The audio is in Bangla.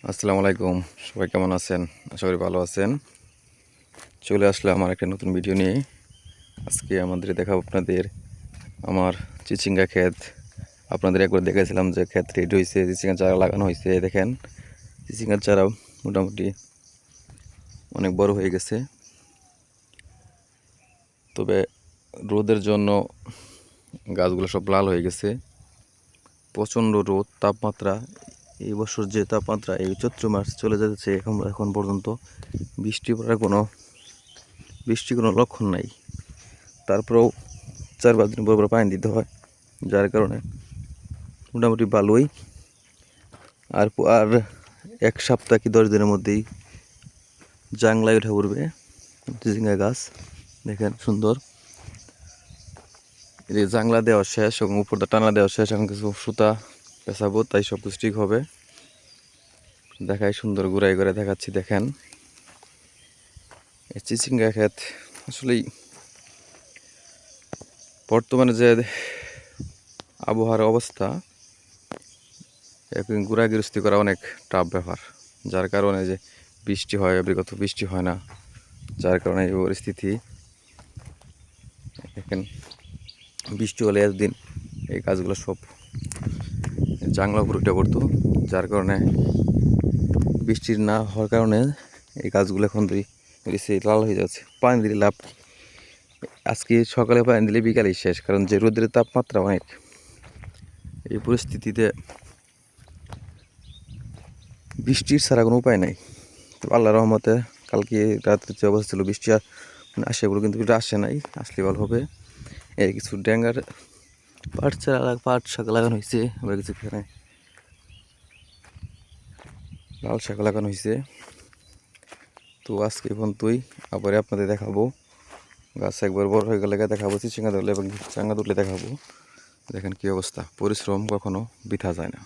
আসসালামু আলাইকুম। সবাই কেমন আছেন? আশা করি ভালো আছেন। চলে আসলে আমার একটা নতুন ভিডিও নিয়ে। আজকে আমাদের দেখাবো আপনাদের আমার চিচিঙ্গা ক্ষেত। আপনাদের একবার দেখেছিলাম যে ক্ষেত রেডি হয়েছে, চিচিঙ্গার চারা লাগানো হয়েছে। দেখেন চিচিঙ্গার চারা মোটামুটি অনেক বড় হয়ে গেছে, তবে রোদের জন্য গাছগুলো সব লাল হয়ে গেছে। প্রচণ্ড রোদ, তাপমাত্রা এই বছর যে তাপমাত্রা, এই চৈত্র মাস চলে যাচ্ছে এখন পর্যন্ত বৃষ্টির কোনো লক্ষণ নাই। তারপরেও 4-5 দিন পর পানি দিতে হয়, যার কারণে মোটামুটি ভালোই। আর আর 1 সপ্তাহ কি 10 দিনের মধ্যেই জাংলায় উঠে পড়বে চিচিঙ্গা গাছ। দেখেন সুন্দর, এই জাংলা দেওয়া শেষ এবং উপরটা টানা দেওয়া শেষ। এখন কিছু সুতা পেঁচাবো, তাই সব কিছু ঠিক হবে। দেখাই সুন্দর ঘুরাই করে দেখাচ্ছি। দেখেন এই চিচিঙ্গা ক্ষেত আসলেই বর্তমানে যে আবহাওয়ার অবস্থা, এখন ঘোরাঘুরস্তি করা অনেক টাফ ব্যাপার। যার কারণে যে বৃষ্টি হয়, বিগত বৃষ্টি হয় না, যার কারণে এই পরিস্থিতি। দেখেন বৃষ্টি হলে একদিন এই গাছগুলো সব জাংলা উপরে উঠে পড়তো, যার কারণে বৃষ্টির না হওয়ার কারণে এই গাছগুলো এখন লাল হয়ে যাচ্ছে। পানি দিলে লাভ কি? আজকে সকালে পানি দিলে বিকালেই শেষ, কারণ যে রোদের তাপমাত্রা অনেক। এই পরিস্থিতিতে বৃষ্টির ছাড়া কোনো উপায় নাই। তো আল্লাহর রহমতে কালকে রাত্রে যে অবস্থা ছিল, বৃষ্টি আসে বলে, কিন্তু এটা আসে নাই। আসলে ভালো হবে। এই কিছু ড্যাঙ্গার পাট শাক লাগানো হয়েছে, আবার কিছু এখানে লাল শাক লাগানো হয়েছে। তো আজকে পর্যন্তই, আবার আপনাদের দেখাবো গাছ একবার বড় হয়ে গেলে দেখাবো, চিচিঙ্গা ধরলে এবং চাঙ্গা তুললে দেখাবো। দেখেন কি অবস্থা, পরিশ্রম কখনো বৃথা যায় না।